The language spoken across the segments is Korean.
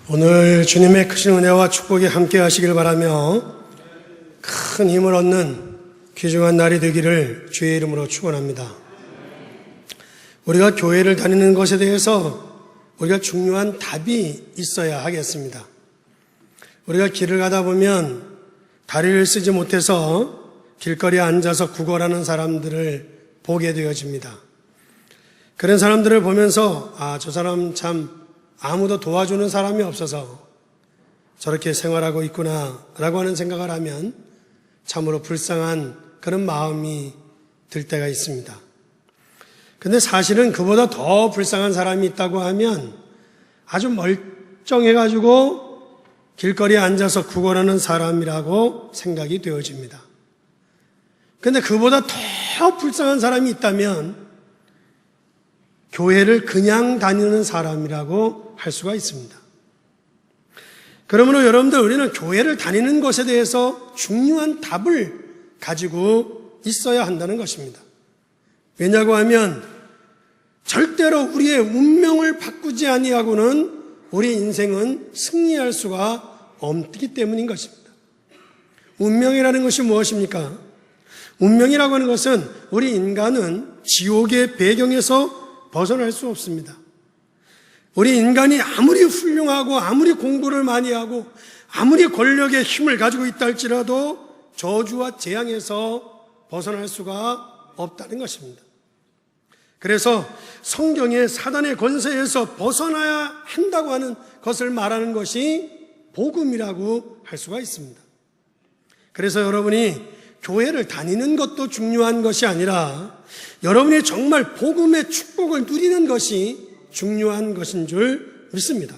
오늘 주님의 크신 은혜와 축복이 함께 하시길 바라며 큰 힘을 얻는 귀중한 날이 되기를 주의 이름으로 축원합니다. 우리가 교회를 다니는 것에 대해서 우리가 중요한 답이 있어야 하겠습니다. 우리가 길을 가다 보면 다리를 쓰지 못해서 길거리에 앉아서 구걸하는 사람들을 보게 되어집니다. 그런 사람들을 보면서 저 사람 참 아무도 도와주는 사람이 없어서 저렇게 생활하고 있구나 라고 하는 생각을 하면 참으로 불쌍한 그런 마음이 들 때가 있습니다. 근데 사실은 그보다 더 불쌍한 사람이 있다고 하면 아주 멀쩡해가지고 길거리에 앉아서 구걸하는 사람이라고 생각이 되어집니다. 근데 그보다 더 불쌍한 사람이 있다면 교회를 그냥 다니는 사람이라고 할 수가 있습니다. 그러므로 여러분들, 우리는 교회를 다니는 것에 대해서 중요한 답을 가지고 있어야 한다는 것입니다. 왜냐고 하면 절대로 우리의 운명을 바꾸지 아니하고는 우리 인생은 승리할 수가 없기 때문인 것입니다. 운명이라는 것이 무엇입니까? 운명이라고 하는 것은 우리 인간은 지옥의 배경에서 벗어날 수 없습니다. 우리 인간이 아무리 훌륭하고 아무리 공부를 많이 하고 아무리 권력의 힘을 가지고 있다 할지라도 저주와 재앙에서 벗어날 수가 없다는 것입니다. 그래서 성경에 사단의 권세에서 벗어나야 한다고 하는 것을 말하는 것이 복음이라고 할 수가 있습니다. 그래서 여러분이 교회를 다니는 것도 중요한 것이 아니라 여러분이 정말 복음의 축복을 누리는 것이 중요한 것인 줄 믿습니다.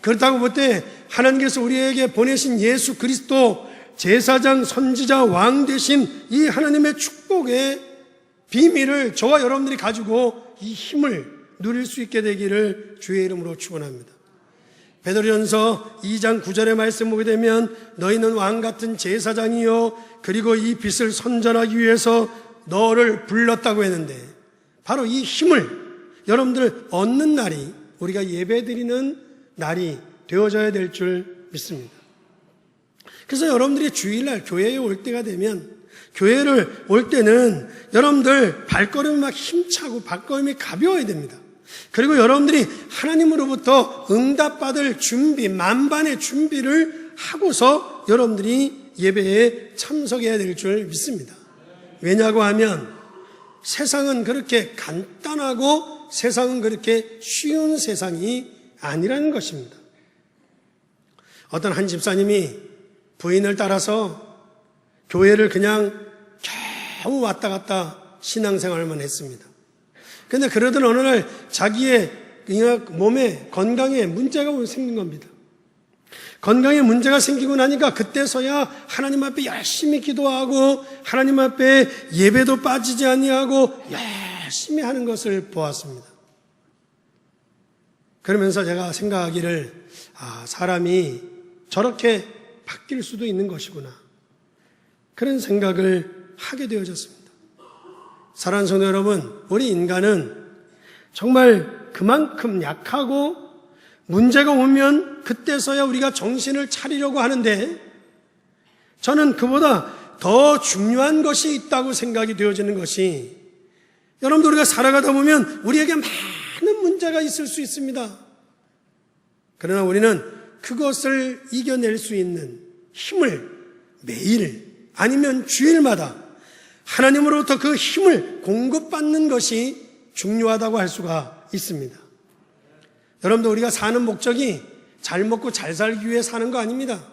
그렇다고 볼 때 하나님께서 우리에게 보내신 예수 그리스도 제사장, 선지자, 왕 되신 이 하나님의 축복의 비밀을 저와 여러분들이 가지고 이 힘을 누릴 수 있게 되기를 주의 이름으로 축원합니다. 베드로전서 2장 9절의 말씀 보게 되면 너희는 왕같은 제사장이요 그리고 이 빛을 선전하기 위해서 너를 불렀다고 했는데 바로 이 힘을 여러분들 얻는 날이 우리가 예배드리는 날이 되어져야 될 줄 믿습니다. 그래서 여러분들이 주일날 교회에 올 때가 되면 교회를 올 때는 여러분들 발걸음이 막 힘차고 발걸음이 가벼워야 됩니다. 그리고 여러분들이 하나님으로부터 응답받을 준비, 만반의 준비를 하고서 여러분들이 예배에 참석해야 될 줄 믿습니다. 왜냐고 하면 세상은 그렇게 간단하고 세상은 그렇게 쉬운 세상이 아니라는 것입니다. 어떤 한 집사님이 부인을 따라서 교회를 그냥 겨우 왔다 갔다 신앙생활만 했습니다. 그런데 그러던 어느 날 자기의 몸에 건강에 문제가 생긴 겁니다. 건강에 문제가 생기고 나니까 그때서야 하나님 앞에 열심히 기도하고 하나님 앞에 예배도 빠지지 아니하고 열심히 하는 것을 보았습니다. 그러면서 제가 생각하기를 사람이 저렇게 바뀔 수도 있는 것이구나, 그런 생각을 하게 되어졌습니다. 사랑하는 성도 여러분, 우리 인간은 정말 그만큼 약하고 문제가 오면 그때서야 우리가 정신을 차리려고 하는데 저는 그보다 더 중요한 것이 있다고 생각이 되어지는 것이, 여러분들 우리가 살아가다 보면 우리에게 많은 문제가 있을 수 있습니다. 그러나 우리는 그것을 이겨낼 수 있는 힘을 매일 아니면 주일마다 하나님으로부터 그 힘을 공급받는 것이 중요하다고 할 수가 있습니다. 여러분들 우리가 사는 목적이 잘 먹고 잘 살기 위해 사는 거 아닙니다.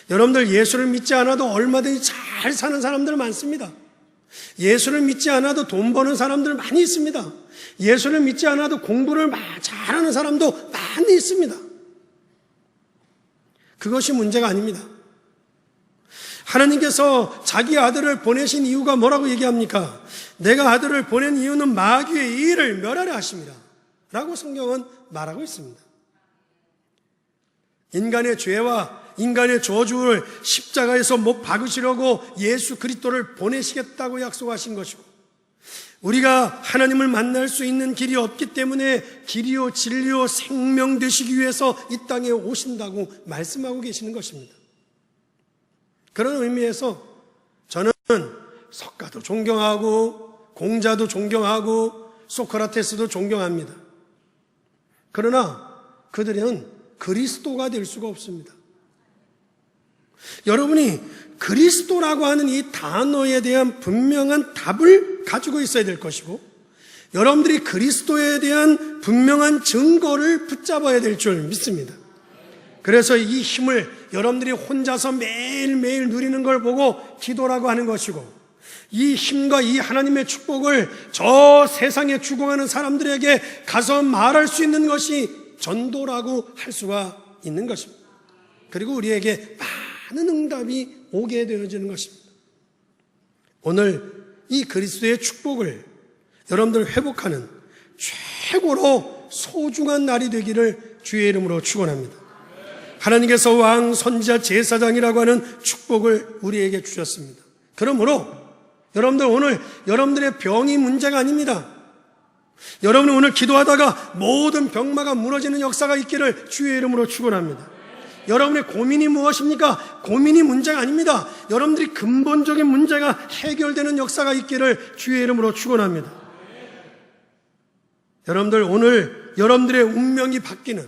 여러분들 예수를 믿지 않아도 얼마든지 잘 사는 사람들 많습니다. 예수를 믿지 않아도 돈 버는 사람들 많이 있습니다. 예수를 믿지 않아도 공부를 잘하는 사람도 많이 있습니다. 그것이 문제가 아닙니다. 하나님께서 자기 아들을 보내신 이유가 뭐라고 얘기합니까? 내가 아들을 보낸 이유는 마귀의 일을 멸하려 하심이라 라고 성경은 말하고 있습니다. 인간의 죄와 인간의 저주를 십자가에서 못 박으시려고 예수 그리스도를 보내시겠다고 약속하신 것이고, 우리가 하나님을 만날 수 있는 길이 없기 때문에 길이요 진리요 생명 되시기 위해서 이 땅에 오신다고 말씀하고 계시는 것입니다. 그런 의미에서 저는 석가도 존경하고 공자도 존경하고 소크라테스도 존경합니다. 그러나 그들은 그리스도가 될 수가 없습니다. 여러분이 그리스도라고 하는 이 단어에 대한 분명한 답을 가지고 있어야 될 것이고, 여러분들이 그리스도에 대한 분명한 증거를 붙잡아야 될 줄 믿습니다. 그래서 이 힘을 여러분들이 혼자서 매일매일 누리는 걸 보고 기도라고 하는 것이고, 이 힘과 이 하나님의 축복을 저 세상에 죽어가는 사람들에게 가서 말할 수 있는 것이 전도라고 할 수가 있는 것입니다. 그리고 우리에게 많은 응답이 오게 되어지는 것입니다. 오늘 이 그리스도의 축복을 여러분들 회복하는 최고로 소중한 날이 되기를 주의 이름으로 축원합니다. 하나님께서 왕, 선지자, 제사장이라고 하는 축복을 우리에게 주셨습니다. 그러므로 여러분들 오늘 여러분들의 병이 문제가 아닙니다. 여러분이 오늘 기도하다가 모든 병마가 무너지는 역사가 있기를 주의 이름으로 축원합니다. 여러분의 고민이 무엇입니까? 고민이 문제가 아닙니다. 여러분들이 근본적인 문제가 해결되는 역사가 있기를 주의 이름으로 축원합니다. 여러분들 오늘 여러분들의 운명이 바뀌는,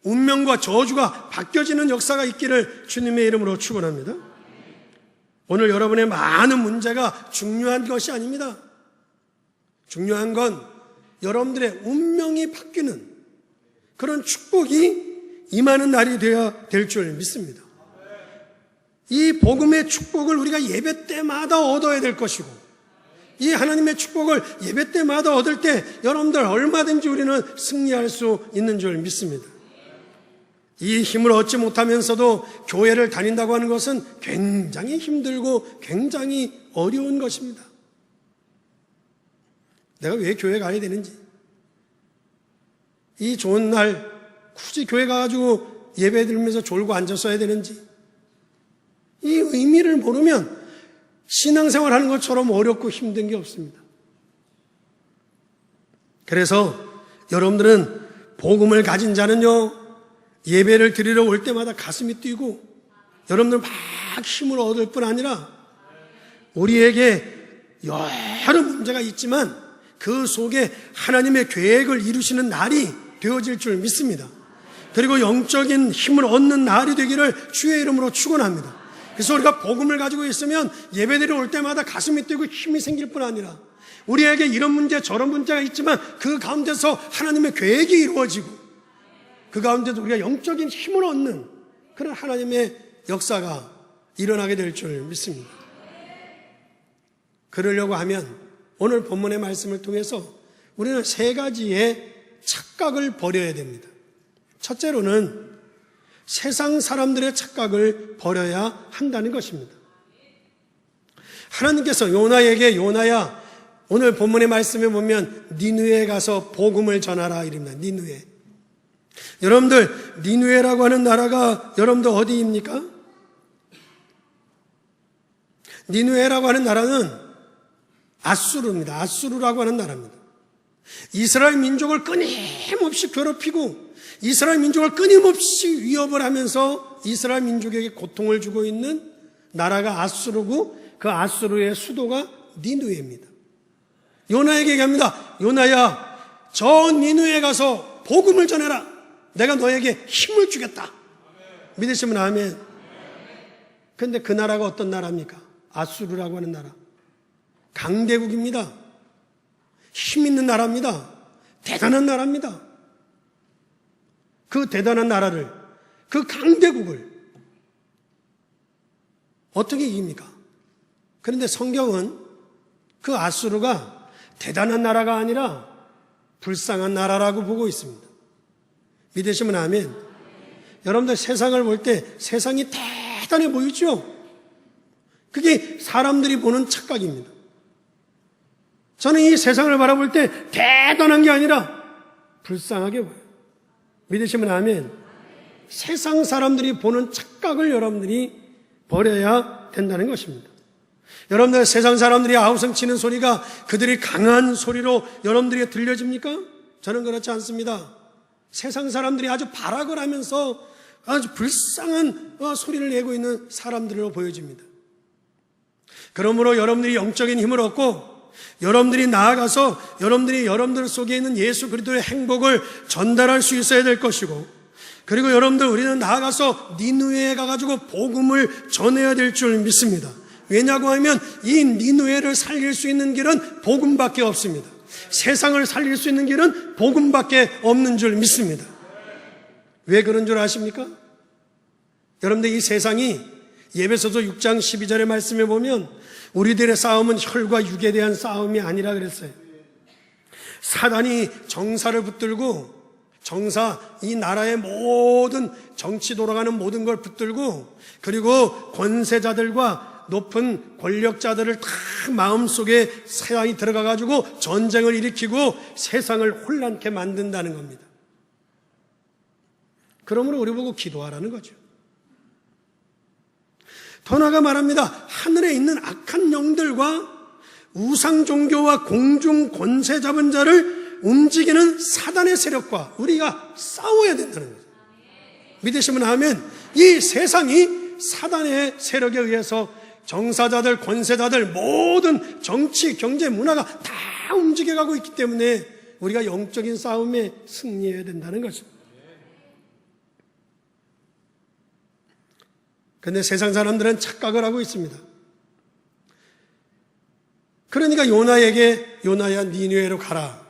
운명과 저주가 바뀌어지는 역사가 있기를 주님의 이름으로 축원합니다. 오늘 여러분의 많은 문제가 중요한 것이 아닙니다. 중요한 건 여러분들의 운명이 바뀌는 그런 축복이 임하는 날이 되어야 될 줄 믿습니다. 이 복음의 축복을 우리가 예배 때마다 얻어야 될 것이고, 이 하나님의 축복을 예배 때마다 얻을 때 여러분들 얼마든지 우리는 승리할 수 있는 줄 믿습니다. 이 힘을 얻지 못하면서도 교회를 다닌다고 하는 것은 굉장히 힘들고 굉장히 어려운 것입니다. 내가 왜 교회 가야 되는지, 이 좋은 날 굳이 교회 가가지고 예배 드리면서 졸고 앉았어야 되는지, 이 의미를 모르면 신앙생활 하는 것처럼 어렵고 힘든 게 없습니다. 그래서 여러분들은 복음을 가진 자는요, 예배를 드리러 올 때마다 가슴이 뛰고 여러분들 막 힘을 얻을 뿐 아니라 우리에게 여러 문제가 있지만 그 속에 하나님의 계획을 이루시는 날이 되어질 줄 믿습니다. 그리고 영적인 힘을 얻는 날이 되기를 주의 이름으로 축원합니다. 그래서 우리가 복음을 가지고 있으면 예배드리러 올 때마다 가슴이 뛰고 힘이 생길 뿐 아니라 우리에게 이런 문제 저런 문제가 있지만 그 가운데서 하나님의 계획이 이루어지고 그 가운데도 우리가 영적인 힘을 얻는 그런 하나님의 역사가 일어나게 될 줄 믿습니다. 그러려고 하면 오늘 본문의 말씀을 통해서 우리는 세 가지의 착각을 버려야 됩니다. 첫째로는 세상 사람들의 착각을 버려야 한다는 것입니다. 하나님께서 요나에게 요나야, 오늘 본문의 말씀에 보면 니느웨에 가서 복음을 전하라 이릅니다. 니느웨. 여러분들 니느웨라고 하는 나라가 여러분들 어디입니까? 니느웨라고 하는 나라는 아수르입니다. 아수르라고 하는 나라입니다. 이스라엘 민족을 끊임없이 괴롭히고 이스라엘 민족을 끊임없이 위협을 하면서 이스라엘 민족에게 고통을 주고 있는 나라가 아수르고 그 아수르의 수도가 니느웨입니다. 요나에게 얘기합니다. 요나야, 저 니느웨에 가서 복음을 전해라. 내가 너에게 힘을 주겠다. 믿으시면 아멘. 그런데 그 나라가 어떤 나라입니까? 아수르라고 하는 나라. 강대국입니다. 힘 있는 나라입니다. 대단한 나라입니다. 그 대단한 나라를, 그 강대국을 어떻게 이깁니까? 그런데 성경은 그 아수르가 대단한 나라가 아니라 불쌍한 나라라고 보고 있습니다. 믿으시면 아멘. 여러분들 세상을 볼 때 세상이 대단해 보이죠? 그게 사람들이 보는 착각입니다. 저는 이 세상을 바라볼 때 대단한 게 아니라 불쌍하게 보여요. 믿으시면 아멘. 세상 사람들이 보는 착각을 여러분들이 버려야 된다는 것입니다. 여러분들 세상 사람들이 아우성 치는 소리가 그들이 강한 소리로 여러분들에게 들려집니까? 저는 그렇지 않습니다. 세상 사람들이 아주 발악을 하면서 아주 불쌍한 소리를 내고 있는 사람들로 보여집니다. 그러므로 여러분들이 영적인 힘을 얻고 여러분들이 나아가서 여러분들 속에 있는 예수 그리스도의 행복을 전달할 수 있어야 될 것이고, 그리고 여러분들 우리는 나아가서 니느웨에 가가지고 복음을 전해야 될 줄 믿습니다. 왜냐고 하면 이 니느웨를 살릴 수 있는 길은 복음밖에 없습니다. 세상을 살릴 수 있는 길은 복음밖에 없는 줄 믿습니다. 왜 그런 줄 아십니까? 여러분들 이 세상이 에베소서 6장 12절의 말씀에 보면 우리들의 싸움은 혈과 육에 대한 싸움이 아니라 그랬어요. 사단이 정사를 붙들고 이 나라의 모든 정치 돌아가는 모든 걸 붙들고, 그리고 권세자들과 높은 권력자들을 다 마음속에 세상이 들어가가지고 전쟁을 일으키고 세상을 혼란케 만든다는 겁니다. 그러므로 우리 보고 기도하라는 거죠. 더 나아가 말합니다. 하늘에 있는 악한 영들과 우상 종교와 공중 권세 잡은 자를 움직이는 사단의 세력과 우리가 싸워야 된다는 거죠. 믿으시면 하면 이 세상이 사단의 세력에 의해서 정사자들, 권세자들, 모든 정치, 경제, 문화가 다 움직여가고 있기 때문에 우리가 영적인 싸움에 승리해야 된다는 거죠. 그런데 세상 사람들은 착각을 하고 있습니다. 그러니까 요나에게 요나야 니느웨로 가라.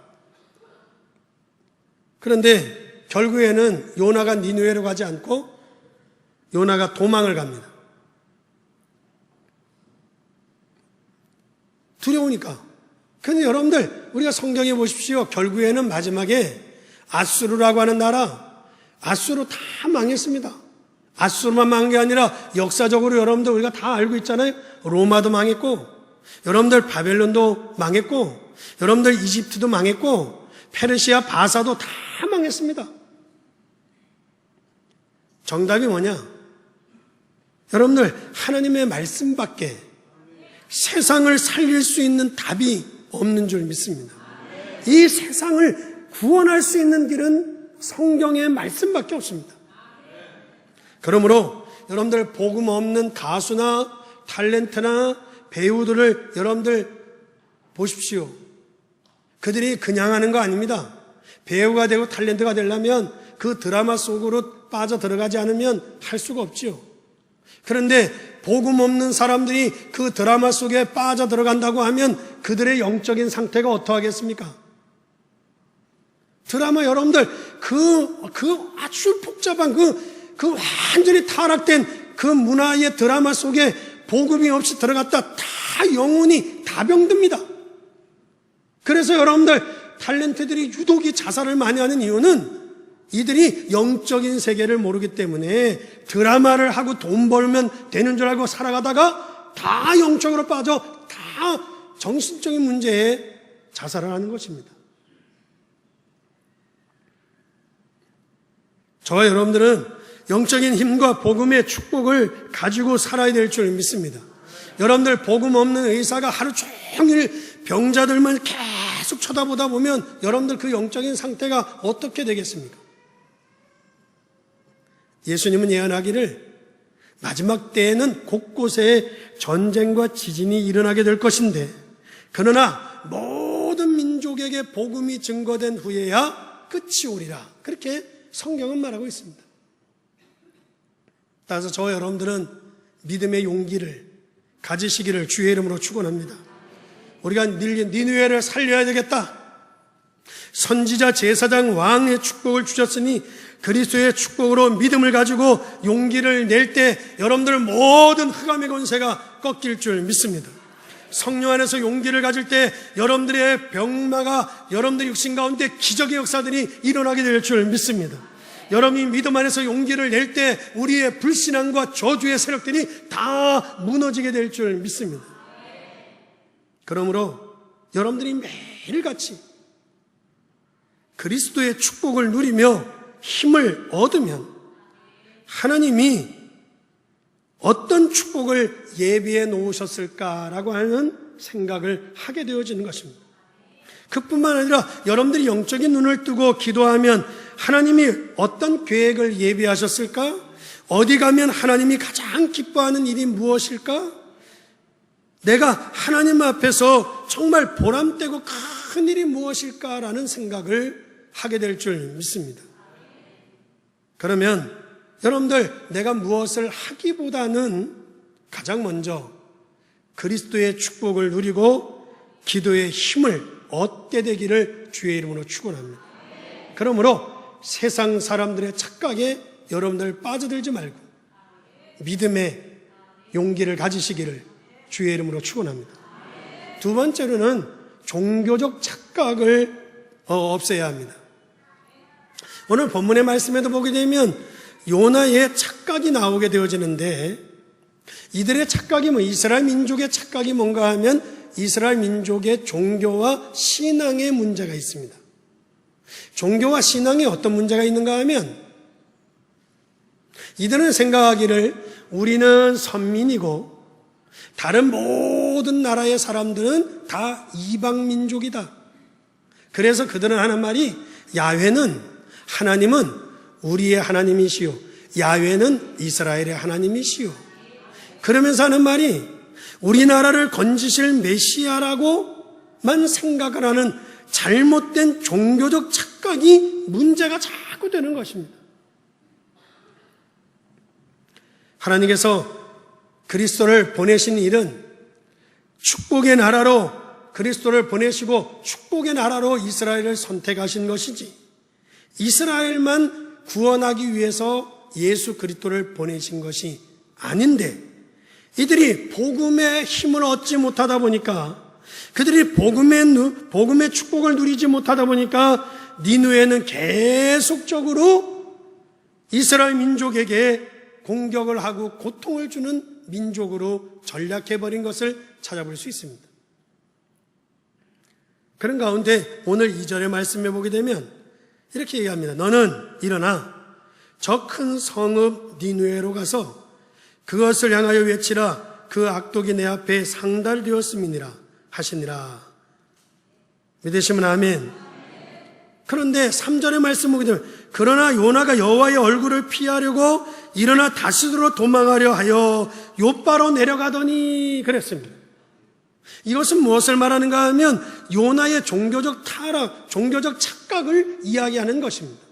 그런데 결국에는 요나가 니느웨로 가지 않고 요나가 도망을 갑니다. 두려우니까. 그런데 여러분들 우리가 성경에 보십시오. 결국에는 마지막에 아수르라고 하는 나라, 아수르 다 망했습니다. 아수르만 망한 게 아니라 역사적으로 여러분들 우리가 다 알고 있잖아요. 로마도 망했고, 여러분들 바벨론도 망했고, 여러분들 이집트도 망했고, 페르시아 바사도 다 망했습니다. 정답이 뭐냐? 여러분들 하나님의 말씀밖에 세상을 살릴 수 있는 답이 없는 줄 믿습니다. 이 세상을 구원할 수 있는 길은 성경의 말씀밖에 없습니다. 그러므로 여러분들 복음 없는 가수나 탤런트나 배우들을 여러분들 보십시오. 그들이 그냥 하는 거 아닙니다. 배우가 되고 탤런트가 되려면 그 드라마 속으로 빠져 들어가지 않으면 할 수가 없지요. 그런데 복음 없는 사람들이 그 드라마 속에 빠져 들어간다고 하면 그들의 영적인 상태가 어떠하겠습니까? 드라마 여러분들 그 아주 복잡한 그 완전히 타락된 그 문화의 드라마 속에 복음이 없이 들어갔다 다 영혼이 다 병듭니다. 그래서 여러분들 탤런트들이 유독이 자살을 많이 하는 이유는 이들이 영적인 세계를 모르기 때문에 드라마를 하고 돈 벌면 되는 줄 알고 살아가다가 다 영적으로 빠져 다 정신적인 문제에 자살을 하는 것입니다. 저와 여러분들은 영적인 힘과 복음의 축복을 가지고 살아야 될 줄 믿습니다. 여러분들 복음 없는 의사가 하루 종일 병자들만 계속 쳐다보다 보면 여러분들 그 영적인 상태가 어떻게 되겠습니까? 예수님은 예언하기를 마지막 때에는 곳곳에 전쟁과 지진이 일어나게 될 것인데, 그러나 모든 민족에게 복음이 증거된 후에야 끝이 오리라. 그렇게 성경은 말하고 있습니다. 따라서 저와 여러분들은 믿음의 용기를 가지시기를 주의 이름으로 축원합니다. 우리가 니느웨를 살려야 되겠다. 선지자, 제사장, 왕의 축복을 주셨으니 그리스도의 축복으로 믿음을 가지고 용기를 낼 때 여러분들 모든 흑암의 권세가 꺾일 줄 믿습니다. 성령 안에서 용기를 가질 때 여러분들의 병마가 여러분들 육신 가운데 기적의 역사들이 일어나게 될 줄 믿습니다. 여러분이 믿음 안에서 용기를 낼 때 우리의 불신앙과 저주의 세력들이 다 무너지게 될 줄 믿습니다. 그러므로 여러분들이 매일같이 그리스도의 축복을 누리며 힘을 얻으면 하나님이 어떤 축복을 예비해 놓으셨을까라고 하는 생각을 하게 되어지는 것입니다. 그뿐만 아니라 여러분들이 영적인 눈을 뜨고 기도하면 하나님이 어떤 계획을 예비하셨을까? 어디 가면 하나님이 가장 기뻐하는 일이 무엇일까? 내가 하나님 앞에서 정말 보람되고 큰 일이 무엇일까라는 생각을 하게 될 줄 믿습니다. 그러면 여러분들, 내가 무엇을 하기보다는 가장 먼저 그리스도의 축복을 누리고 기도의 힘을 얻게 되기를 주의 이름으로 축원합니다. 그러므로 세상 사람들의 착각에 여러분들 빠져들지 말고 믿음의 용기를 가지시기를 주의 이름으로 축원합니다. 두 번째로는 종교적 착각을 없애야 합니다. 오늘 본문의 말씀에도 보게 되면 요나의 착각이 나오게 되어지는데, 이들의 착각이 이스라엘 민족의 착각이 뭔가 하면 이스라엘 민족의 종교와 신앙의 문제가 있습니다. 종교와 신앙에 어떤 문제가 있는가 하면 이들은 생각하기를 우리는 선민이고 다른 모든 나라의 사람들은 다 이방 민족이다. 그래서 그들은 하는 말이 하나님은 우리의 하나님이시오. 야훼는 이스라엘의 하나님이시오. 그러면서 하는 말이 우리나라를 건지실 메시아라고만 생각을 하는 잘못된 종교적 착각이 문제가 자꾸 되는 것입니다. 하나님께서 그리스도를 보내신 일은 축복의 나라로 그리스도를 보내시고 축복의 나라로 이스라엘을 선택하신 것이지, 이스라엘만 구원하기 위해서 예수 그리스도를 보내신 것이 아닌데, 이들이 복음의 힘을 얻지 못하다 보니까, 그들이 복음의 축복을 누리지 못하다 보니까 니느웨는 계속적으로 이스라엘 민족에게 공격을 하고 고통을 주는 민족으로 전락해버린 것을 찾아볼 수 있습니다. 그런 가운데 오늘 2절의 말씀에 보게 되면 이렇게 얘기합니다. 너는 일어나 저 큰 성읍 니느웨로 가서 그것을 향하여 외치라. 그 악독이 내 앞에 상달되었음이니라 하시니라. 믿으시면 아멘. 그런데 3절의 말씀 보게 되면 그러나 요나가 여호와의 얼굴을 피하려고 일어나 다시스로 도망하려 하여 욥바로 내려가더니 그랬습니다. 이것은 무엇을 말하는가 하면 요나의 종교적 타락, 종교적 착각을 이야기하는 것입니다.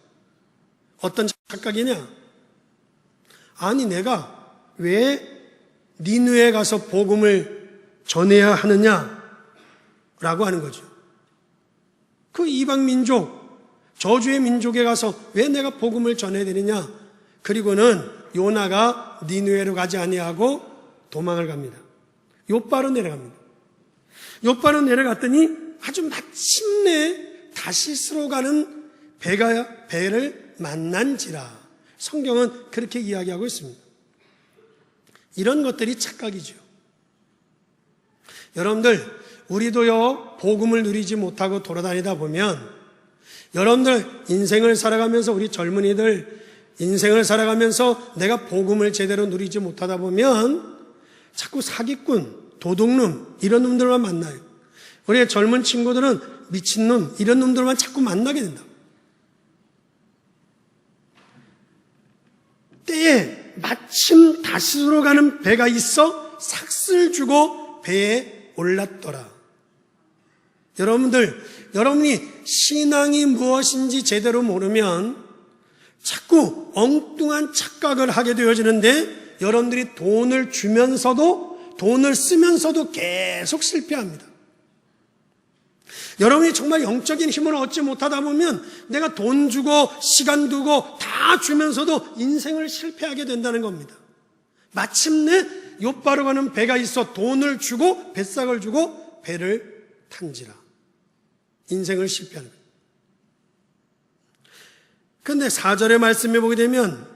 어떤 착각이냐? 아니, 내가 왜 니느웨에 가서 복음을 전해야 하느냐라고 하는 거죠. 그 이방 민족, 저주의 민족에 가서 왜 내가 복음을 전해야 되느냐? 그리고는 요나가 니느웨로 가지 아니하고 도망을 갑니다. 욥바로 내려갑니다. 욥바로 내려갔더니 아주 마침내 다시스로 가는 배를 만난지라. 성경은 그렇게 이야기하고 있습니다. 이런 것들이 착각이죠. 여러분들, 우리도요, 복음을 누리지 못하고 돌아다니다 보면, 여러분들 인생을 살아가면서, 우리 젊은이들 인생을 살아가면서 내가 복음을 제대로 누리지 못하다 보면 자꾸 사기꾼, 도둑놈, 이런 놈들만 만나요. 우리의 젊은 친구들은 미친놈, 이런 놈들만 자꾸 만나게 된다. 때에 마침 다시스로 가는 배가 있어 삭슬 주고 배에 올랐더라. 여러분이 신앙이 무엇인지 제대로 모르면 자꾸 엉뚱한 착각을 하게 되어지는데, 여러분들이 돈을 주면서도, 돈을 쓰면서도 계속 실패합니다. 여러분이 정말 영적인 힘을 얻지 못하다 보면 내가 돈 주고 시간 두고 다 주면서도 인생을 실패하게 된다는 겁니다. 마침내 욥바로 가는 배가 있어 돈을 주고 뱃삭을 주고 배를 탄지라. 인생을 실패하는 거예요. 그런데 4절의 말씀에 보게 되면,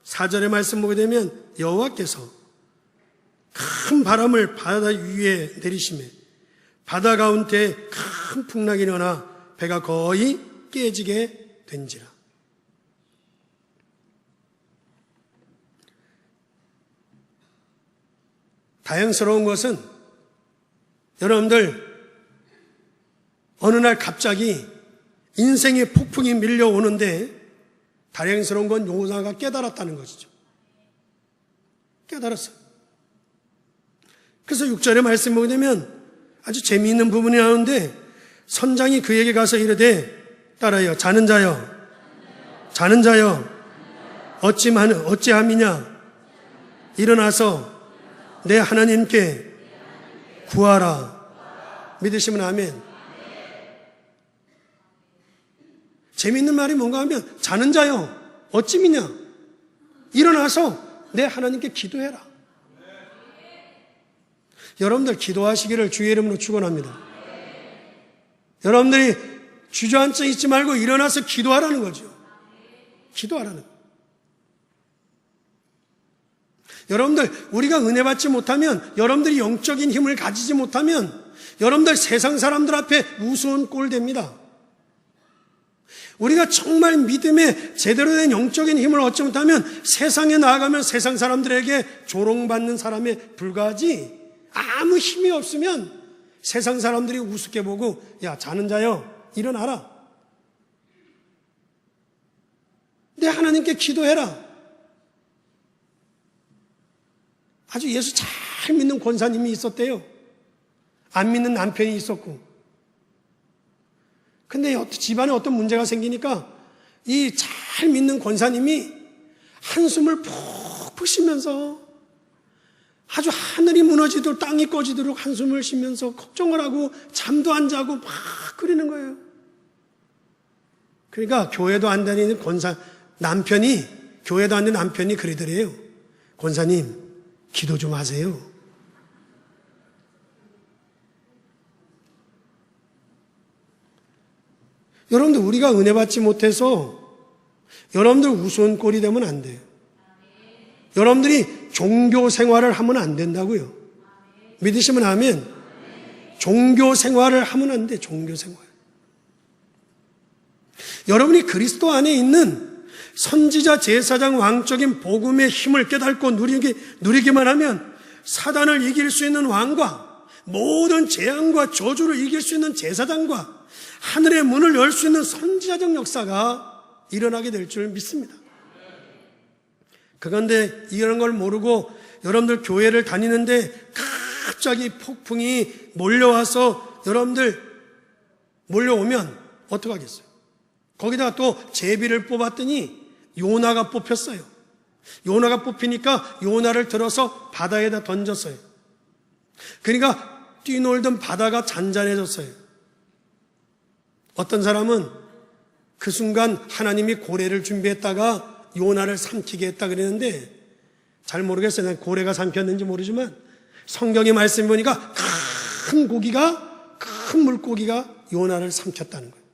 4절의 말씀 보게 되면 여호와께서 큰 바람을 바다 위에 내리시매 바다 가운데 큰 풍랑이 일어나 배가 거의 깨지게 된지라. 다행스러운 것은 여러분들 어느 날 갑자기 인생의 폭풍이 밀려오는데 다행스러운 건 요나가 깨달았다는 것이죠. 깨달았어요. 그래서 6절의 말씀 보게 되면 아주 재미있는 부분이 나오는데 선장이 그에게 가서 이르되 따라요. 자는 자여 어찌함이냐 일어나서 내 하나님께 구하라. 믿으시면 아멘. 재미있는 말이 뭔가 하면 자는 자여 어찌 미냐 일어나서 내 하나님께 기도해라. 여러분들 기도하시기를 주의 이름으로 축원합니다. 여러분들이 주저앉아 있지 말고 일어나서 기도하라는 거죠. 기도하라는 거예요. 여러분들 우리가 은혜 받지 못하면, 여러분들이 영적인 힘을 가지지 못하면 여러분들 세상 사람들 앞에 우스운 꼴 됩니다. 우리가 정말 믿음에 제대로 된 영적인 힘을 얻지 못하면 세상에 나아가면 세상 사람들에게 조롱받는 사람에 불과하지, 아무 힘이 없으면 세상 사람들이 우습게 보고 야 자는 자여 일어나라. 내 하나님께 기도해라. 아주 예수 잘 믿는 권사님이 있었대요. 안 믿는 남편이 있었고. 근데 집안에 어떤 문제가 생기니까 이 잘 믿는 권사님이 한숨을 푹푹 쉬면서 아주 하늘이 무너지도록 땅이 꺼지도록 한숨을 쉬면서 걱정을 하고 잠도 안 자고 막 그러는 거예요. 그러니까 교회도 안 다니는 교회도 안 다니는 남편이 그러더래요. 권사님 기도 좀 하세요. 여러분들 우리가 은혜 받지 못해서 여러분들 우스운 꼴이 되면 안 돼요. 여러분들이 종교 생활을 하면 안 된다고요. 믿으시면 아멘. 종교 생활을 하면 안 돼. 종교 생활. 여러분이 그리스도 안에 있는 선지자, 제사장, 왕적인 복음의 힘을 깨닫고 누리기만 하면 사단을 이길 수 있는 왕과 모든 재앙과 저주를 이길 수 있는 제사장과 하늘의 문을 열 수 있는 선지자적 역사가 일어나게 될 줄 믿습니다. 그런데 이런 걸 모르고 여러분들 교회를 다니는데 갑자기 폭풍이 몰려와서 여러분들 몰려오면 어떡하겠어요? 거기다가 또 제비를 뽑았더니 요나가 뽑혔어요. 요나가 뽑히니까 요나를 들어서 바다에다 던졌어요. 그러니까 뛰놀던 바다가 잔잔해졌어요. 어떤 사람은 그 순간 하나님이 고래를 준비했다가 요나를 삼키게 했다 그랬는데 잘 모르겠어요. 난 고래가 삼켰는지 모르지만 성경의 말씀 보니까 큰 물고기가 요나를 삼켰다는 거예요.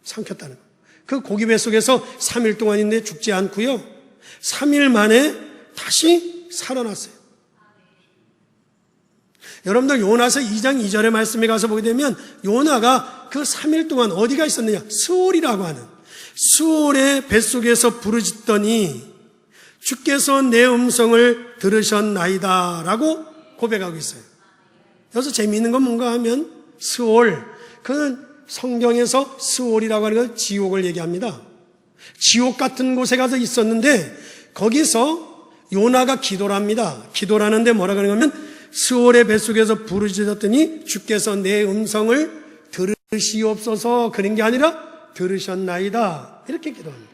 삼켰다는 거예요. 그 고기 뱃속에서 3일 동안인데 죽지 않고요. 3일 만에 다시 살아났어요. 여러분들 요나서 2장 2절의 말씀에 가서 보게 되면 요나가 그 3일 동안 어디가 있었느냐? 스올이라고 하는 스올의 뱃속에서 부르짖더니 주께서 내 음성을 들으셨나이다 라고 고백하고 있어요. 여기서 재미있는 건 뭔가 하면 스올, 그는 성경에서 스올이라고 하는 건 지옥을 얘기합니다. 지옥 같은 곳에 가서 있었는데 거기서 요나가 기도를 합니다. 기도를 하는데 뭐라고 하냐면 스올의 뱃속에서 부르짖었더니 주께서 내 음성을 들으시옵소서, 그런 게 아니라 들으셨나이다 이렇게 기도합니다.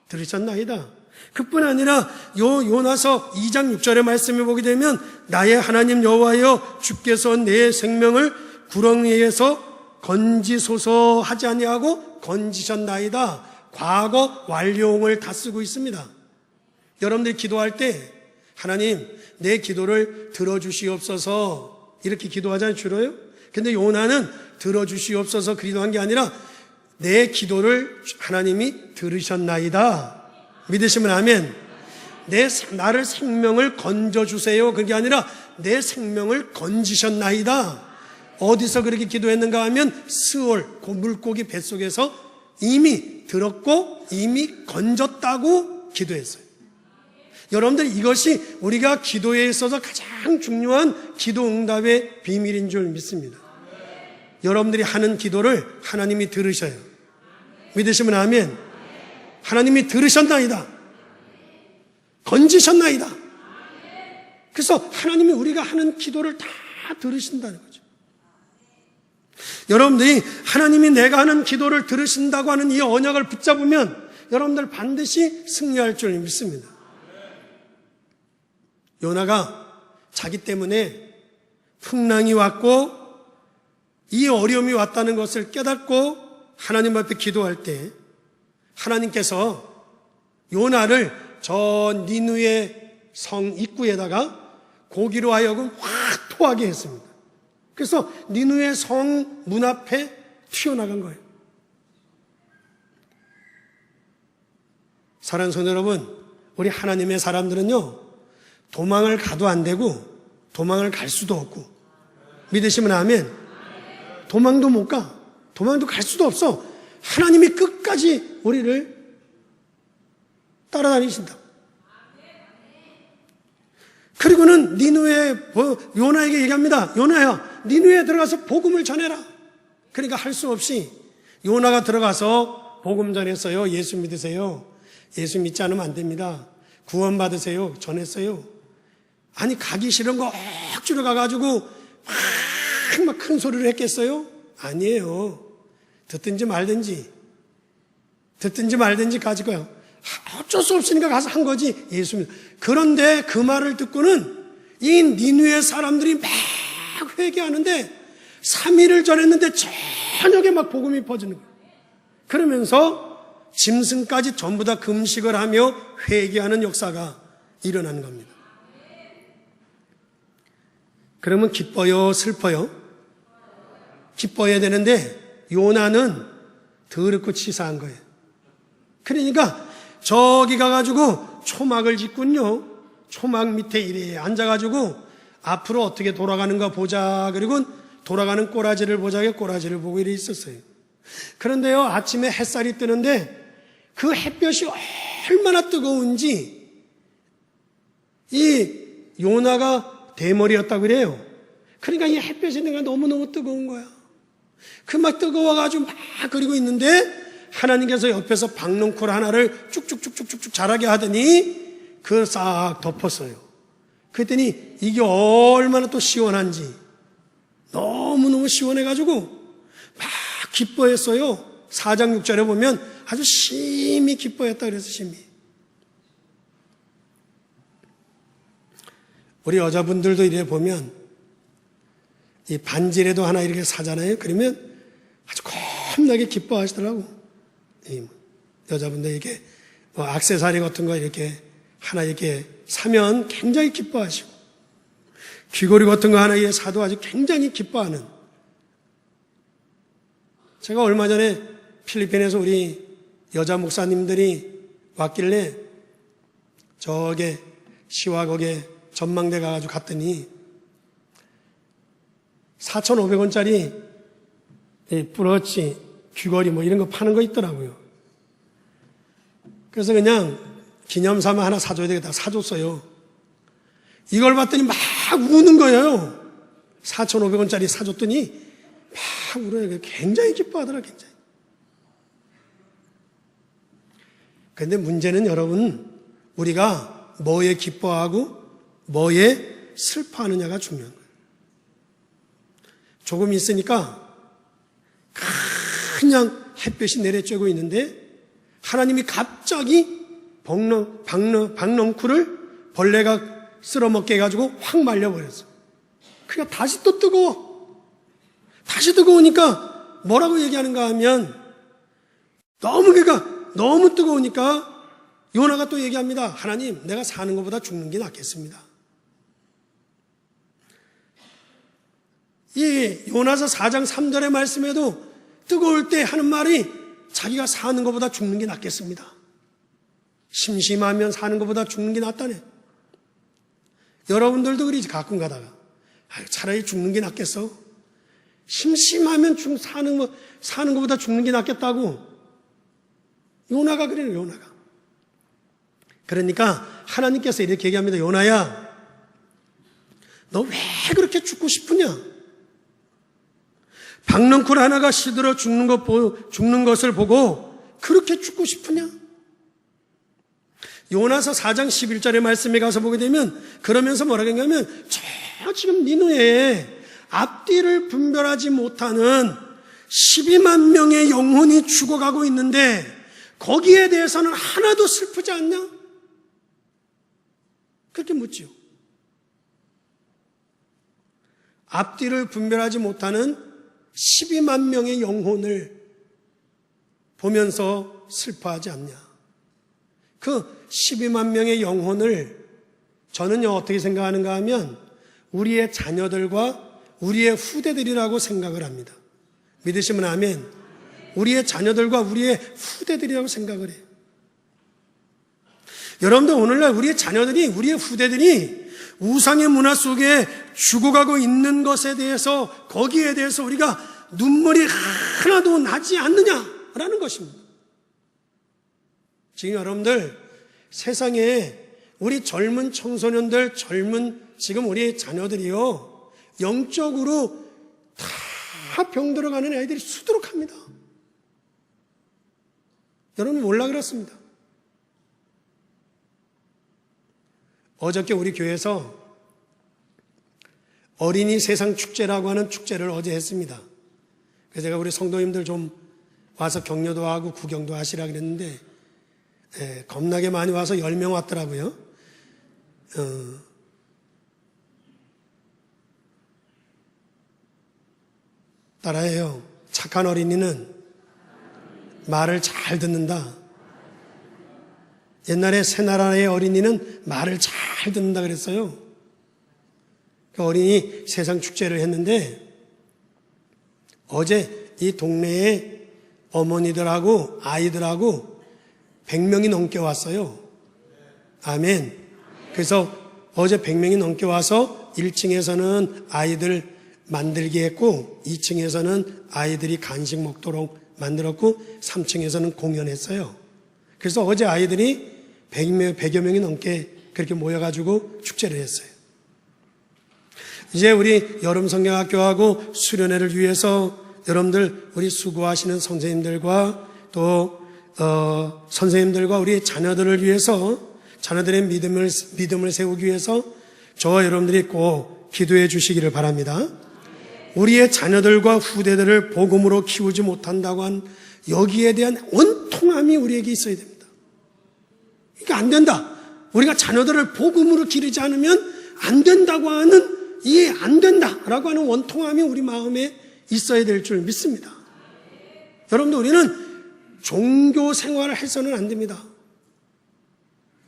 들으셨나이다. 그뿐 아니라 요나서 2장 6절의 말씀을 보게 되면 나의 하나님 여호와여 주께서 내 생명을 구렁이에서 건지소서 하지 아니하고 건지셨나이다. 과거 완료형을 다 쓰고 있습니다. 여러분들이 기도할 때 하나님 내 기도를 들어주시옵소서 이렇게 기도하잖아요, 주로요. 근데 요나는 들어주시옵소서 기도한 게 아니라 내 기도를 하나님이 들으셨나이다. 믿으시면 아멘. 나를 생명을 건져주세요. 그게 아니라 내 생명을 건지셨나이다. 어디서 그렇게 기도했는가 하면 스올, 그 물고기 뱃속에서 이미 들었고 이미 건졌다고 기도했어요. 여러분들 이것이 우리가 기도에 있어서 가장 중요한 기도 응답의 비밀인 줄 믿습니다. 여러분들이 하는 기도를 하나님이 들으셔요. 믿으시면 아멘. 하나님이 들으셨나이다. 건지셨나이다. 그래서 하나님이 우리가 하는 기도를 다 들으신다는 거죠. 여러분들이 하나님이 내가 하는 기도를 들으신다고 하는 이 언약을 붙잡으면 여러분들 반드시 승리할 줄 믿습니다. 요나가 자기 때문에 풍랑이 왔고 이 어려움이 왔다는 것을 깨닫고 하나님 앞에 기도할 때 하나님께서 요나를 저 니느웨 성 입구에다가 고기로 하여금 확 토하게 했습니다. 그래서 니느웨 성 문 앞에 튀어나간 거예요. 사랑하는 성도 여러분, 우리 하나님의 사람들은요, 도망을 가도 안 되고 도망을 갈 수도 없고, 믿으시면 아멘. 도망도 못 가. 도망도 갈 수도 없어. 하나님이 끝까지 우리를 따라다니신다. 그리고는 니느웨 요나에게 얘기합니다. 요나야, 니느웨에 들어가서 복음을 전해라. 그러니까 할 수 없이 요나가 들어가서 복음 전했어요. 예수 믿으세요. 예수 믿지 않으면 안 됩니다. 구원 받으세요. 전했어요. 아니 가기 싫은 거 억지로 가가지고 막 큰 소리를 했겠어요? 아니에요. 듣든지 말든지 가지고요. 어쩔 수 없으니까 가서 한 거지. 예수 믿. 그런데 그 말을 듣고는 이 니느웨 사람들이 막 회개하는데 3일을 전했는데 저녁에 막 복음이 퍼지는 거예요. 그러면서 짐승까지 전부 다 금식을 하며 회개하는 역사가 일어나는 겁니다. 그러면 기뻐요, 슬퍼요? 기뻐야 되는데 요나는 더럽고 치사한 거예요. 그러니까 저기 가가지고 초막을 짓군요. 초막 밑에 이래 앉아가지고 앞으로 어떻게 돌아가는가 보자. 그리고 돌아가는 꼬라지를 보자게 꼬라지를 보고 이래 있었어요. 그런데요, 아침에 햇살이 뜨는데 그 햇볕이 얼마나 뜨거운지 이 요나가 대머리였다고 그래요. 그러니까 이 햇볕이 너무너무 뜨거운 거야. 그 막 뜨거워가지고 막 그리고 있는데 하나님께서 옆에서 박넝쿨 하나를 쭉쭉쭉쭉쭉 자라게 하더니 그걸 싹 덮었어요. 그랬더니 이게 얼마나 또 시원한지 너무너무 시원해가지고 막 기뻐했어요. 4장 6절에 보면 아주 심히 기뻐했다 그래서 심히. 우리 여자분들도 이래 보면 이 반지라도 하나 이렇게 사잖아요. 그러면 아주 겁나게 기뻐하시더라고. 여자분들 이렇게 액세서리 같은 거 이렇게 하나 이렇게 사면 굉장히 기뻐하시고 귀걸이 같은 거 하나 이렇게 사도 아주 굉장히 기뻐하는. 제가 얼마 전에 필리핀에서 우리 여자 목사님들이 왔길래 저게 시와 거기에 전망대 가가지고 갔더니 4,500원짜리 브로치, 귀걸이 뭐 이런 거 파는 거 있더라고요. 그래서 그냥 기념삼아 하나 사줘야 되겠다 사줬어요. 이걸 봤더니 막 우는 거예요. 4,500원짜리 사줬더니 막 울어요. 굉장히 기뻐하더라, 굉장히. 그런데 문제는 여러분, 우리가 뭐에 기뻐하고 뭐에 슬퍼하느냐가 중요한 거예요. 조금 있으니까 그냥 햇볕이 내려쬐고 있는데 하나님이 갑자기 박넝쿨을 벌레가 쓸어먹게 해가지고 확 말려버렸어. 그러니까 다시 또 뜨거워. 다시 뜨거우니까 뭐라고 얘기하는가 하면 너무 뜨거우니까 요나가 또 얘기합니다. 하나님, 내가 사는 것보다 죽는 게 낫겠습니다. 이 요나서 4장 3절의 말씀에도 뜨거울 때 하는 말이 자기가 사는 것보다 죽는 게 낫겠습니다. 심심하면 사는 것보다 죽는 게 낫다네. 여러분들도 그러지 가끔 가다가 차라리 죽는 게 낫겠어. 심심하면 사는 것보다 죽는 게 낫겠다고. 요나가 그래요, 요나가. 그러니까 하나님께서 이렇게 얘기합니다. 요나야, 너 왜 그렇게 죽고 싶으냐? 박넝쿨 하나가 시들어 죽는 것을 보고 그렇게 죽고 싶으냐? 요나서 4장 11절의 말씀에 가서 보게 되면 그러면서 뭐라고 했냐면 저 지금 니느웨에 앞뒤를 분별하지 못하는 12만 명의 영혼이 죽어가고 있는데 거기에 대해서는 하나도 슬프지 않냐? 그렇게 묻지요. 앞뒤를 분별하지 못하는 12만 명의 영혼을 보면서 슬퍼하지 않냐? 그 12만 명의 영혼을 저는요 어떻게 생각하는가 하면 우리의 자녀들과 우리의 후대들이라고 생각을 합니다. 믿으시면 아멘. 우리의 자녀들과 우리의 후대들이라고 생각을 해요. 여러분들 오늘날 우리의 자녀들이, 우리의 후대들이 우상의 문화 속에 죽어가고 있는 것에 대해서, 거기에 대해서 우리가 눈물이 하나도 나지 않느냐라는 것입니다. 지금 여러분들 세상에 우리 젊은 청소년들, 지금 우리 자녀들이요 영적으로 다 병들어가는 아이들이 수두룩합니다. 여러분 몰라 그렇습니다. 어저께 우리 교회에서 어린이 세상 축제라고 하는 축제를 어제 했습니다. 그래서 제가 우리 성도님들 좀 와서 격려도 하고 구경도 하시라 그랬는데 겁나게 많이 와서 10명 왔더라고요. 따라해요. 착한 어린이는 말을 잘 듣는다. 옛날에 새나라의 어린이는 말을 잘 듣는다 그랬어요. 그 어린이 세상 축제를 했는데 어제 이 동네에 어머니들하고 아이들하고 100명이 넘게 왔어요. 아멘. 그래서 어제 100명이 넘게 와서 1층에서는 아이들 만들기 했고 2층에서는 아이들이 간식 먹도록 만들었고 3층에서는 공연했어요. 그래서 어제 아이들이 100여 명이 넘게 그렇게 모여가지고 축제를 했어요. 이제 우리 여름성경학교하고 수련회를 위해서 여러분들 우리 수고하시는 선생님들과 또 선생님들과 우리 자녀들을 위해서 자녀들의 믿음을 세우기 위해서 저와 여러분들이 꼭 기도해 주시기를 바랍니다. 우리의 자녀들과 후대들을 복음으로 키우지 못한다고 한 여기에 대한 원통함이 우리에게 있어야 됩니다. 이게 안 된다. 우리가 자녀들을 복음으로 기르지 않으면 안 된다고 하는 이 안 된다라고 하는 원통함이 우리 마음에 있어야 될 줄 믿습니다. 여러분들 우리는 종교 생활을 해서는 안 됩니다.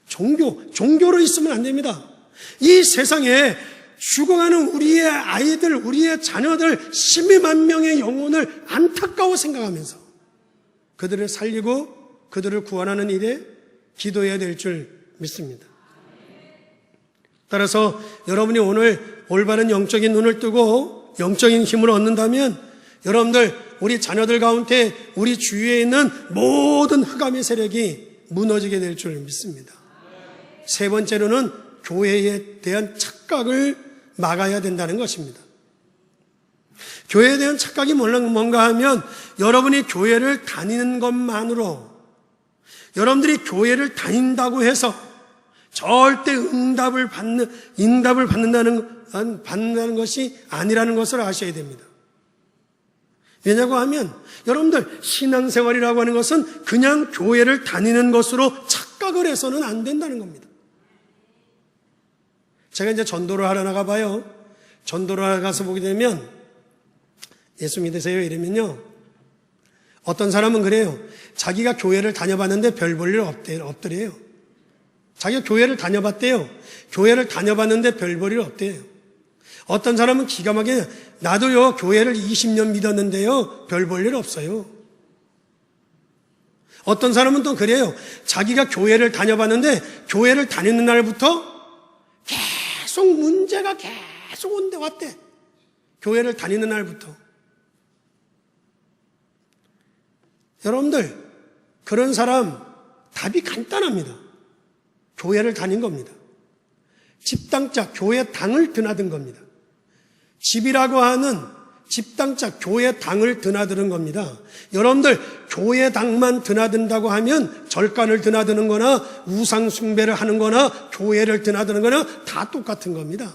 종교로 있으면 안 됩니다. 이 세상에 죽어가는 우리의 아이들, 우리의 자녀들 12만 명의 영혼을 안타까워 생각하면서 그들을 살리고 그들을 구원하는 일에 기도해야 될 줄 믿습니다. 따라서 여러분이 오늘 올바른 영적인 눈을 뜨고 영적인 힘을 얻는다면 여러분들 우리 자녀들 가운데 우리 주위에 있는 모든 흑암의 세력이 무너지게 될 줄 믿습니다. 세 번째로는 교회에 대한 착각을 막아야 된다는 것입니다. 교회에 대한 착각이 뭔가 하면 여러분이 교회를 다니는 것만으로 여러분들이 교회를 다닌다고 해서 절대 응답을 받는다는 것이 아니라는 것을 아셔야 됩니다. 왜냐고 하면 여러분들 신앙생활이라고 하는 것은 그냥 교회를 다니는 것으로 착각을 해서는 안 된다는 겁니다. 제가 이제 전도를 하러 나가봐요. 전도를 하러 가서 보게 되면 예수 믿으세요 이러면요 어떤 사람은 그래요. 자기가 교회를 다녀봤는데 별 볼 일 없더래요. 자기가 교회를 다녀봤대요. 교회를 다녀봤는데 별 볼 일 없대요. 어떤 사람은 기가 막히게 나도요 교회를 20년 믿었는데요 별 볼 일 없어요. 어떤 사람은 또 그래요. 자기가 교회를 다녀봤는데 교회를 다니는 날부터 계속 문제가 계속 왔대. 교회를 다니는 날부터. 여러분들 그런 사람 답이 간단합니다. 교회를 다닌 겁니다. 집당자 교회 당을 드나든 겁니다. 집이라고 하는 집당자 교회 당을 드나드는 겁니다. 여러분들 교회 당만 드나든다고 하면 절간을 드나드는 거나 우상 숭배를 하는 거나 교회를 드나드는 거나 다 똑같은 겁니다.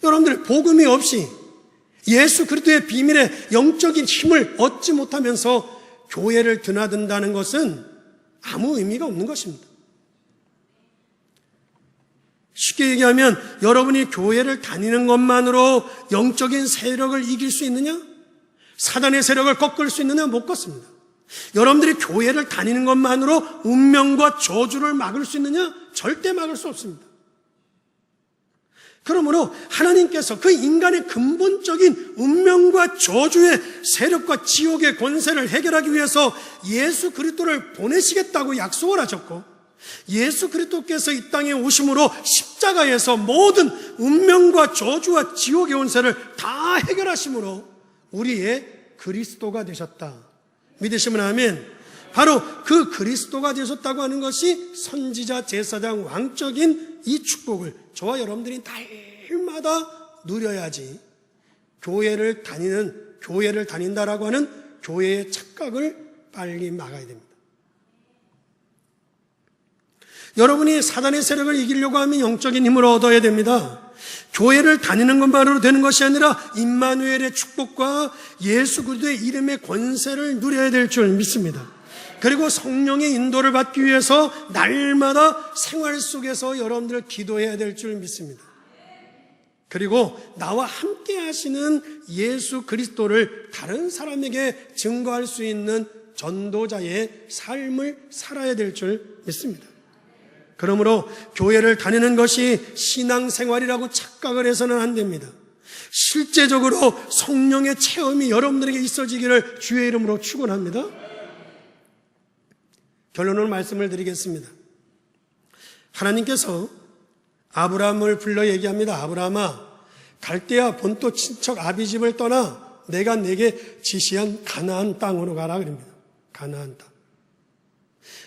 여러분들 복음이 없이 예수 그리스도의 비밀의 영적인 힘을 얻지 못하면서 교회를 드나든다는 것은 아무 의미가 없는 것입니다. 쉽게 얘기하면 여러분이 교회를 다니는 것만으로 영적인 세력을 이길 수 있느냐? 사단의 세력을 꺾을 수 있느냐? 못 꺾습니다. 여러분들이 교회를 다니는 것만으로 운명과 저주를 막을 수 있느냐? 절대 막을 수 없습니다. 그러므로 하나님께서 그 인간의 근본적인 운명과 저주의 세력과 지옥의 권세를 해결하기 위해서 예수 그리스도를 보내시겠다고 약속을 하셨고, 예수 그리스도께서 이 땅에 오심으로 십자가에서 모든 운명과 저주와 지옥의 권세를 다 해결하심으로 우리의 그리스도가 되셨다. 믿으시면 아멘. 바로 그 그리스도가 되셨다고 하는 것이 선지자, 제사장, 왕적인 이 축복을 저와 여러분들이 날마다 누려야지 교회를 다닌다라고 하는 교회의 착각을 빨리 막아야 됩니다. 여러분이 사단의 세력을 이기려고 하면 영적인 힘을 얻어야 됩니다. 교회를 다니는 것만으로 되는 것이 아니라 임마누엘의 축복과 예수 그리스도의 이름의 권세를 누려야 될 줄 믿습니다. 그리고 성령의 인도를 받기 위해서 날마다 생활 속에서 여러분들 기도해야 될 줄 믿습니다. 그리고 나와 함께 하시는 예수 그리스도를 다른 사람에게 증거할 수 있는 전도자의 삶을 살아야 될 줄 믿습니다. 그러므로 교회를 다니는 것이 신앙생활이라고 착각을 해서는 안 됩니다. 실제적으로 성령의 체험이 여러분들에게 있어지기를 주의 이름으로 축원합니다. 결론으로 말씀을 드리겠습니다. 하나님께서 아브라함을 불러 얘기합니다. 아브라함아, 갈대아 본토 친척 아비집을 떠나 내가 내게 지시한 가나안 땅으로 가라 그럽니다. 가나안 땅.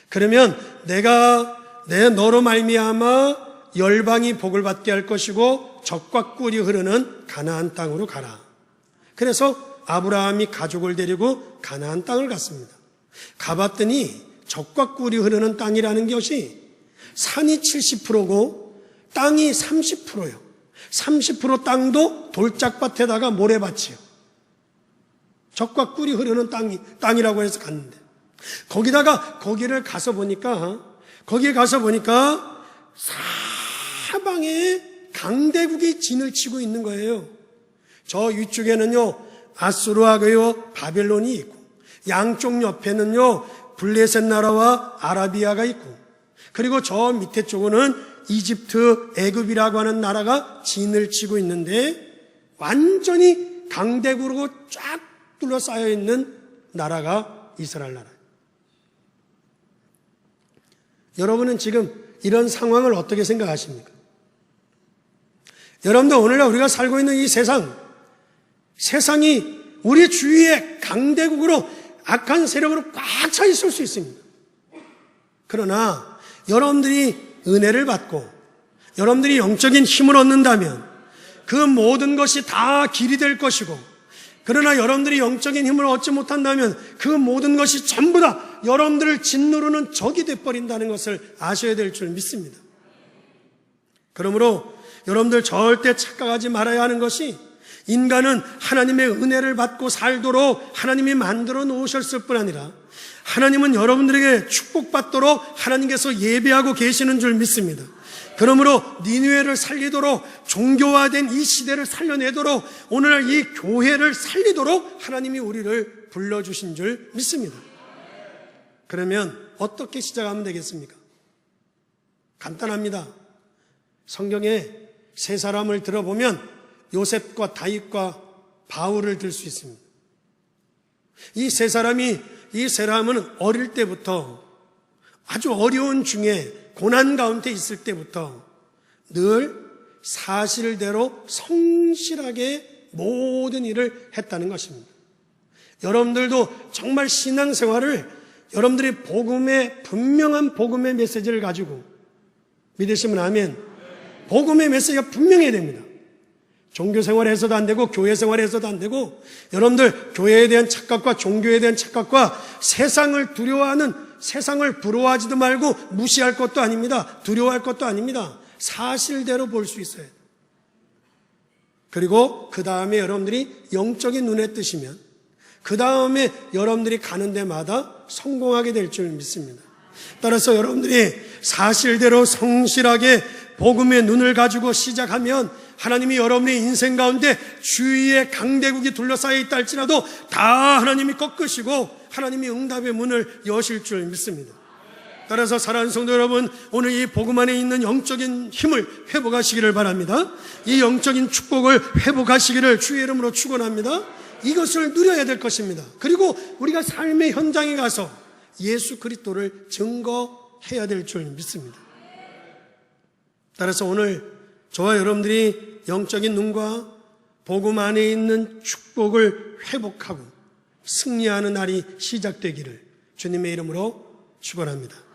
그러면 내가 내 너로 말미암아 열방이 복을 받게 할 것이고 젖과 꿀이 흐르는 가나안 땅으로 가라. 그래서 아브라함이 가족을 데리고 가나안 땅을 갔습니다. 가봤더니 젖과 꿀이 흐르는 땅이라는 것이 산이 70%고 땅이 30%예요. 30% 땅도 돌짝밭에다가 모래밭이에요. 젖과 꿀이 흐르는 땅이라고 해서 갔는데 거기를 가서 보니까 사방에 강대국이 진을 치고 있는 거예요. 저 위쪽에는요 아수르하고요 바벨론이 있고, 양쪽 옆에는요 블레셋 나라와 아라비아가 있고, 그리고 저 밑에 쪽은 이집트, 애굽이라고 하는 나라가 진을 치고 있는데 완전히 강대국으로 쫙 둘러싸여 있는 나라가 이스라엘 나라예요. 여러분은 지금 이런 상황을 어떻게 생각하십니까? 여러분들 오늘날 우리가 살고 있는 이 세상이 우리 주위에 강대국으로 악한 세력으로 꽉 차 있을 수 있습니다. 그러나 여러분들이 은혜를 받고 여러분들이 영적인 힘을 얻는다면 그 모든 것이 다 길이 될 것이고, 그러나 여러분들이 영적인 힘을 얻지 못한다면 그 모든 것이 전부 다 여러분들을 짓누르는 적이 되어버린다는 것을 아셔야 될 줄 믿습니다. 그러므로 여러분들 절대 착각하지 말아야 하는 것이, 인간은 하나님의 은혜를 받고 살도록 하나님이 만들어 놓으셨을 뿐 아니라 하나님은 여러분들에게 축복받도록 하나님께서 예배하고 계시는 줄 믿습니다. 그러므로 니느웨를 살리도록, 종교화된 이 시대를 살려내도록, 오늘날 이 교회를 살리도록 하나님이 우리를 불러주신 줄 믿습니다. 그러면 어떻게 시작하면 되겠습니까? 간단합니다. 성경에 세 사람을 들어보면 요셉과 다윗과 바울을 들 수 있습니다. 이 세 사람은 어릴 때부터, 아주 어려운 중에 고난 가운데 있을 때부터 늘 사실대로 성실하게 모든 일을 했다는 것입니다. 여러분들도 정말 신앙생활을 여러분들이 분명한 복음의 메시지를 가지고 믿으시면 아멘. 복음의 메시지가 분명해야 됩니다. 종교 생활에서도 안 되고 교회 생활에서도 안 되고 여러분들 교회에 대한 착각과 종교에 대한 착각과 세상을 두려워하는 세상을 부러워하지도 말고 무시할 것도 아닙니다. 두려워할 것도 아닙니다. 사실대로 볼 수 있어요. 그리고 그 다음에 여러분들이 영적인 눈에 뜨시면 그 다음에 여러분들이 가는 데마다 성공하게 될 줄 믿습니다. 따라서 여러분들이 사실대로 성실하게 복음의 눈을 가지고 시작하면 하나님이 여러분의 인생 가운데 주위에 강대국이 둘러싸여 있다 할지라도 다 하나님이 꺾으시고 하나님이 응답의 문을 여실 줄 믿습니다. 따라서 사랑하는 성도 여러분, 오늘 이 복음 안에 있는 영적인 힘을 회복하시기를 바랍니다. 이 영적인 축복을 회복하시기를 주의 이름으로 축원합니다. 이것을 누려야 될 것입니다. 그리고 우리가 삶의 현장에 가서 예수 그리스도를 증거해야 될 줄 믿습니다. 따라서 오늘 저와 여러분들이 영적인 눈과 복음 안에 있는 축복을 회복하고 승리하는 날이 시작되기를 주님의 이름으로 축원합니다.